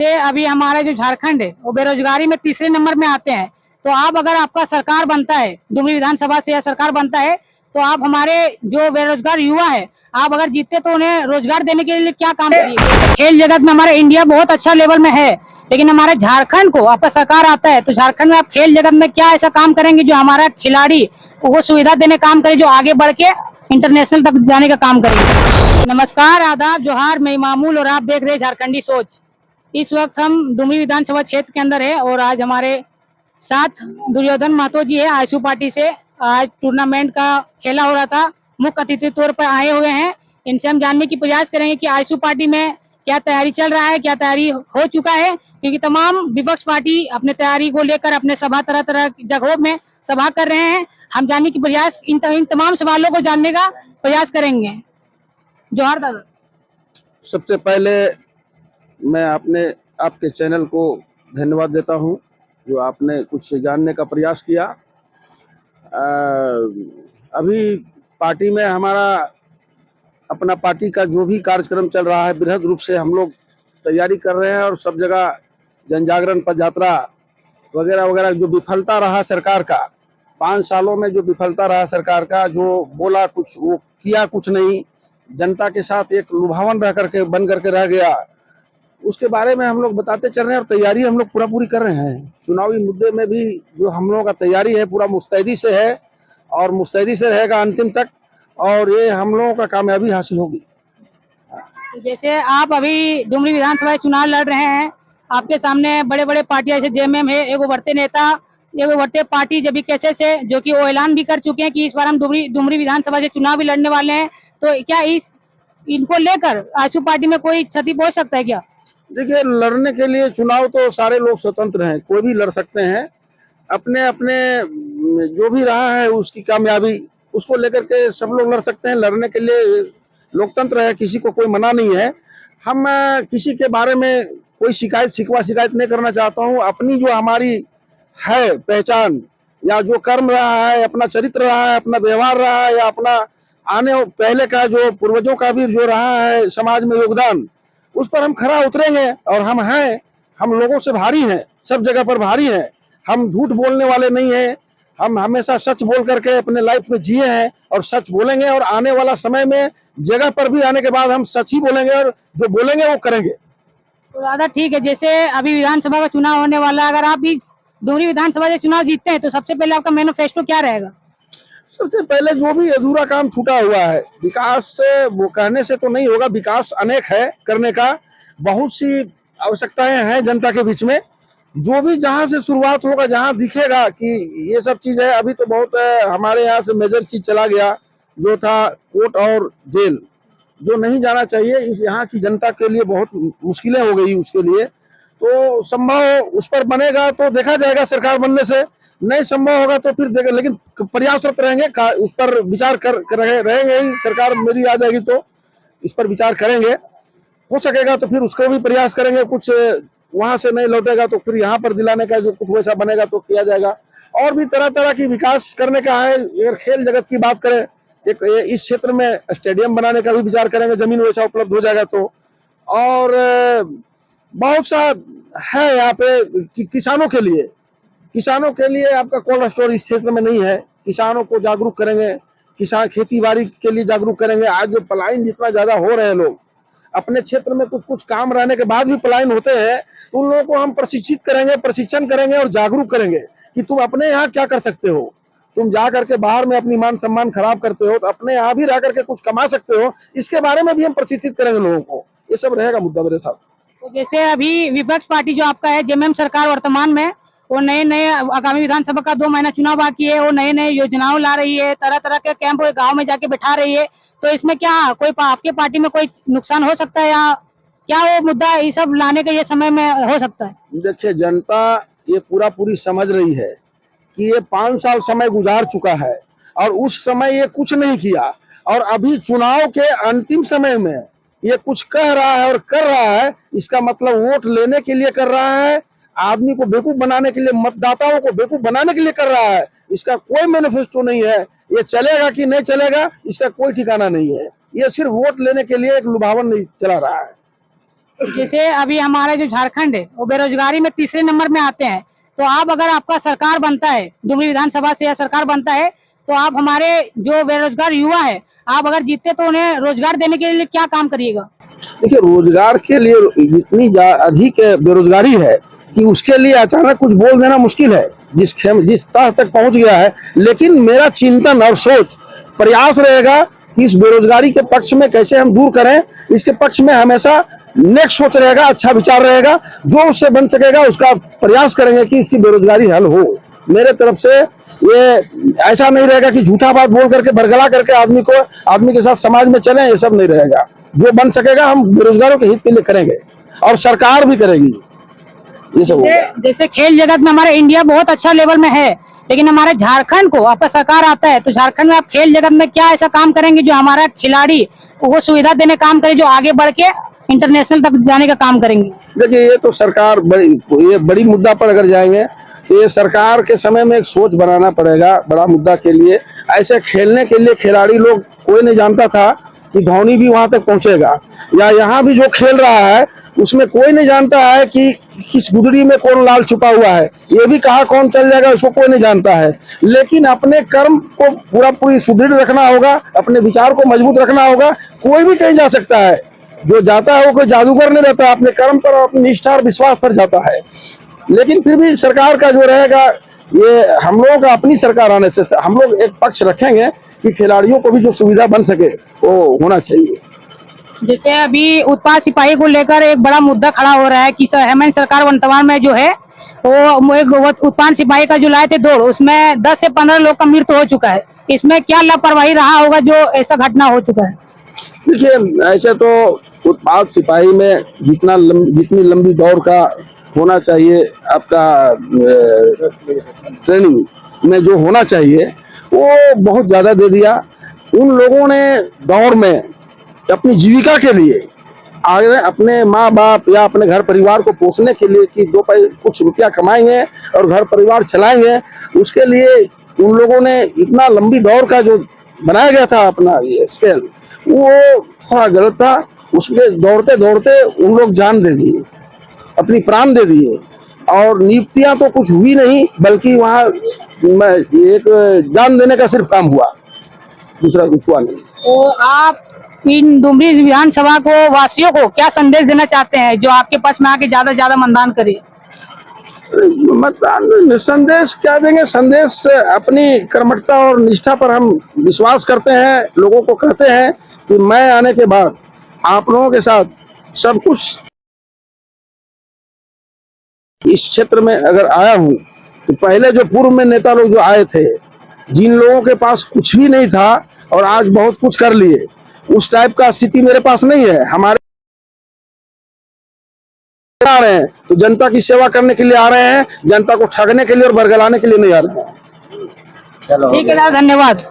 ये अभी हमारा जो झारखंड है वो बेरोजगारी में तीसरे नंबर में आते हैं। तो आप अगर आपका सरकार बनता है, डुमरी विधानसभा से या सरकार बनता है, तो आप हमारे जो बेरोजगार युवा है, आप अगर जीतते तो उन्हें रोजगार देने के लिए क्या काम करिए? खेल जगत में हमारा इंडिया बहुत अच्छा लेवल में है, लेकिन हमारे झारखंड को आपका सरकार आता है तो झारखंड में आप खेल जगत में क्या ऐसा काम करेंगे जो हमारा खिलाड़ी को सुविधा देने काम करे, जो आगे बढ़ के इंटरनेशनल तक जाने का काम करेंगे? नमस्कार, आदाब, जोहार, मैं मामूल और आप देख रहे हैं झारखंडी सोच। इस वक्त हम डुमरी विधानसभा क्षेत्र के अंदर है और आज हमारे साथ दुर्योधन महतो जी है आयशु पार्टी से। आज टूर्नामेंट का खेला हो रहा था, मुख्य अतिथि तौर पर आए हुए हैं। इनसे हम जानने की प्रयास करेंगे कि आयशु पार्टी में क्या तैयारी चल रहा है, क्या तैयारी हो चुका है, क्योंकि तमाम विपक्ष पार्टी अपने तैयारी को लेकर अपने सभा तरह तरह की जगहों में सभा कर रहे हैं। हम जानने की प्रयास इन तमाम सवालों को जानने का प्रयास करेंगे। जोहार दादा। सबसे पहले मैं आपके चैनल को धन्यवाद देता हूं, जो आपने कुछ जानने का प्रयास किया। अभी पार्टी में हमारा अपना पार्टी का जो भी कार्यक्रम चल रहा है, बृहद रूप से हम लोग तैयारी कर रहे हैं और सब जगह जन जागरण पद यात्रा वगैरह वगैरह, जो विफलता रहा सरकार का 5 सालों में, जो विफलता रहा सरकार का, जो बोला कुछ वो किया कुछ नहीं, जनता के साथ एक लुभावन रह करके बन करके रह गया, उसके बारे में हम लोग बताते चल रहे हैं और तैयारी हम लोग पूरी कर रहे हैं। चुनावी मुद्दे में भी जो हम लोगों का तैयारी है पूरा मुस्तैदी से है और मुस्तैदी से रहेगा अंतिम तक, और ये हम लोगों का कामयाबी हासिल होगी। जैसे आप अभी डुमरी विधानसभा चुनाव लड़ रहे हैं, आपके सामने बड़े बड़े पार्टियां जैसे जेएमएम है, एक उभरते नेता, एक उभरते पार्टी जब कैसे से जो कि वो ऐलान भी कर चुके हैं कि इस बार हम डुमरी विधानसभा से चुनाव भी लड़ने वाले हैं। तो क्या इनको लेकर आशु पार्टी में कोई क्षति पहुंच सकता है क्या? देखिए, लड़ने के लिए चुनाव तो सारे लोग स्वतंत्र हैं, कोई भी लड़ सकते हैं। अपने अपने जो भी रहा है उसकी कामयाबी उसको लेकर के सब लोग लड़ सकते हैं। लड़ने के लिए लोकतंत्र है, किसी को कोई मना नहीं है। हम किसी के बारे में कोई शिकायत नहीं करना चाहता हूँ। अपनी जो हमारी है पहचान, या जो कर्म रहा है, अपना चरित्र रहा है, अपना व्यवहार रहा है, या अपना आने पहले का जो पूर्वजों का भी जो रहा है समाज में योगदान, उस पर हम खरा उतरेंगे। और हम लोगों से भारी हैं, सब जगह पर भारी हैं। हम झूठ बोलने वाले नहीं हैं, हम हमेशा सच बोल करके अपने लाइफ में जिए हैं और सच बोलेंगे। और आने वाला समय में जगह पर भी आने के बाद हम सच ही बोलेंगे और जो बोलेंगे वो करेंगे। तो दादा ठीक है, जैसे अभी विधानसभा का चुनाव होने वाला है, अगर आप इस डुमरी विधानसभा से चुनाव जीतते हैं तो सबसे पहले आपका मैनिफेस्टो क्या रहेगा? सबसे पहले जो भी अधूरा काम छूटा हुआ है, विकास से वो कहने से तो नहीं होगा, विकास अनेक है करने का, बहुत सी आवश्यकताएं हैं जनता के बीच में। जो भी जहां से शुरुआत होगा, जहां दिखेगा कि ये सब चीज है। अभी तो बहुत हमारे यहाँ से मेजर चीज चला गया, जो था कोर्ट और जेल, जो नहीं जाना चाहिए। इस यहाँ की जनता के लिए बहुत मुश्किलें हो गई उसके लिए। तो संभव उस पर बनेगा तो देखा जाएगा सरकार बनने से, नहीं संभव होगा तो फिर देखें, लेकिन प्रयासरत रहेंगे, उस पर विचार रहेंगे ही। सरकार मेरी आ जाएगी तो इस पर विचार करेंगे, हो सकेगा तो फिर उसको भी प्रयास करेंगे। कुछ वहां से नहीं लौटेगा तो फिर यहाँ पर दिलाने का जो कुछ वैसा बनेगा तो किया जाएगा। और भी तरह तरह की विकास करने का है। अगर खेल जगत की बात करें, एक इस क्षेत्र में स्टेडियम बनाने का भी विचार करेंगे, जमीन वैसा उपलब्ध हो जाएगा तो। और बहुत सा है यहाँ पे किसानों के लिए आपका कोल्ड स्टोर इस क्षेत्र में नहीं है। किसानों को जागरूक करेंगे, किसान खेती बाड़ी के लिए जागरूक करेंगे। आज जो पलायन जितना ज्यादा हो रहे हैं, लोग अपने क्षेत्र में कुछ काम रहने के बाद भी पलायन होते हैं, तो उन लोगों को हम प्रशिक्षण करेंगे और जागरूक करेंगे कि तुम अपने यहाँ क्या कर सकते हो। तुम जा करके बाहर में अपनी मान सम्मान खराब करते हो, तो अपने यहाँ भी रह करके कुछ कमा सकते हो। इसके बारे में भी हम प्रशिक्षित करेंगे लोगों को। ये सब रहेगा मुद्दा मेरे साथ। तो जैसे अभी विपक्ष पार्टी जो आपका है जेएमएम सरकार वर्तमान में, वो नए आगामी विधानसभा का 2 महीना चुनाव बाकी है, वो नए योजनाओं ला रही है, तरह तरह के कैंप गांव में जाके बैठा रही है। तो इसमें क्या कोई आपके पार्टी में कोई नुकसान हो सकता है, या क्या वो मुद्दा ये सब लाने के ये समय में हो सकता है? देखिए, जनता ये पूरी समझ रही है कि ये 5 साल समय गुजार चुका है और उस समय ये कुछ नहीं किया, और अभी चुनाव के अंतिम समय में ये कुछ कह रहा है और कर रहा है। इसका मतलब वोट लेने के लिए कर रहा है, आदमी को बेवकूफ बनाने के लिए, मतदाताओं को बेवकूफ बनाने के लिए कर रहा है। इसका कोई मैनिफेस्टो नहीं है। ये चलेगा कि नहीं चलेगा इसका कोई ठिकाना नहीं है। ये सिर्फ वोट लेने के लिए एक लुभावन नहीं चला रहा है। जैसे अभी हमारा जो झारखंड है वो बेरोजगारी में तीसरे नंबर में आते हैं, तो आप अगर आपका सरकार बनता है, डुमरी विधानसभा से या सरकार बनता है, तो आप हमारे जो बेरोजगार युवा है, आप अगर जीतते तो उन्हें रोजगार देने के लिए क्या काम करिएगा? देखिए, रोजगार के लिए इतनी अधिक बेरोजगारी है कि उसके लिए अचानक कुछ बोल देना मुश्किल है, जिस तह तक पहुंच गया है। लेकिन मेरा चिंतन और सोच प्रयास रहेगा कि इस बेरोजगारी के पक्ष में कैसे हम दूर करें, इसके पक्ष में हमेशा नेक्स्ट सोच रहेगा, अच्छा विचार रहेगा। जो उससे बन सकेगा उसका प्रयास करेंगे कि इसकी बेरोजगारी हल हो। मेरे तरफ से ये ऐसा नहीं रहेगा कि झूठा बात बोल करके बरगला करके आदमी के साथ समाज में चले, ये सब नहीं रहेगा। जो बन सकेगा हम बेरोजगारों के हित के लिए करेंगे और सरकार भी करेगी। ये सब होगा। जैसे खेल जगत में हमारा इंडिया बहुत अच्छा लेवल में है, लेकिन हमारे झारखंड को आपका सरकार आता है, तो झारखंड में आप खेल जगत में क्या ऐसा काम करेंगे जो हमारा खिलाड़ी वो सुविधा देने काम करे, जो आगे बढ़ के इंटरनेशनल तक जाने का काम करेंगे? देखिए, ये तो सरकार बड़ी मुद्दा पर अगर जाएंगे तो ये सरकार के समय में एक सोच बनाना पड़ेगा बड़ा मुद्दा के लिए। ऐसे खेलने के लिए खिलाड़ी लोग कोई नहीं जानता था कि धोनी भी वहां तक पहुंचेगा, या यहाँ भी जो खेल रहा है उसमें कोई नहीं जानता है कि किस गुदड़ी में कौन लाल छुपा हुआ है। ये भी कहा कौन चल जाएगा उसको कोई नहीं जानता है। लेकिन अपने कर्म को पूरी सुदृढ़ रखना होगा, अपने विचार को मजबूत रखना होगा। कोई भी कहीं जा सकता है, जो जाता है वो कोई जादूगर नहीं रहता, अपने कर्म पर और अपनी निष्ठा और विश्वास पर जाता है। लेकिन फिर भी सरकार का जो रहेगा, ये हम लोगों का अपनी सरकार आने से हम लोग एक पक्ष रखेंगे कि खिलाड़ियों को भी जो सुविधा बन सके वो होना चाहिए। जैसे अभी उत्पाद सिपाही को लेकर एक बड़ा मुद्दा खड़ा हो रहा है कि हेमंत सरकार वर्तमान में जो है वो एक उत्पाद सिपाही का जो लाए थे दौड़, उसमें 10 से 15 लोग का मृत्यु हो चुका है। इसमें क्या लापरवाही रहा होगा जो ऐसा घटना हो चुका है? देखिए, ऐसे तो उत्पाद सिपाही में जितनी लंबी दौड़ का होना चाहिए, आपका ट्रेनिंग में जो होना चाहिए वो बहुत ज्यादा दे दिया। उन लोगों ने दौड़ में अपनी जीविका के लिए आगे अपने माँ बाप या अपने घर परिवार को पोषने के लिए कि कुछ रुपया कमाएंगे और घर परिवार चलाएंगे, उसके लिए उन लोगों ने इतना लंबी दौड़ का जो बनाया गया था अपना ये स्केल, वो थोड़ा गलत था। उसमें दौड़ते दौड़ते उन लोग जान दे दिए, अपनी प्राण दे दिए, और नियुक्तियां तो कुछ हुई नहीं, बल्कि वहाँ एक जान देने का सिर्फ काम हुआ, दूसरा कुछ हुआ नहीं। तो आप इन डुमरी विधानसभा को वासियों को क्या संदेश देना चाहते हैं जो आपके पास में आके ज्यादा से ज्यादा मतदान करे? मतदान संदेश क्या देंगे? संदेश अपनी कर्मठता और निष्ठा पर हम विश्वास करते हैं। लोगों को कहते हैं कि मैं आने के बाद आप लोगों के साथ सब कुछ इस क्षेत्र में अगर आया हूँ, तो पहले जो पूर्व में नेता लोग जो आए थे, जिन लोगों के पास कुछ भी नहीं था और आज बहुत कुछ कर लिए, उस टाइप का स्थिति मेरे पास नहीं है। हमारे आ रहे हैं तो जनता की सेवा करने के लिए आ रहे हैं, जनता को ठगने के लिए और बरगलाने के लिए नहीं आ रहे हैं। ठीक है, धन्यवाद।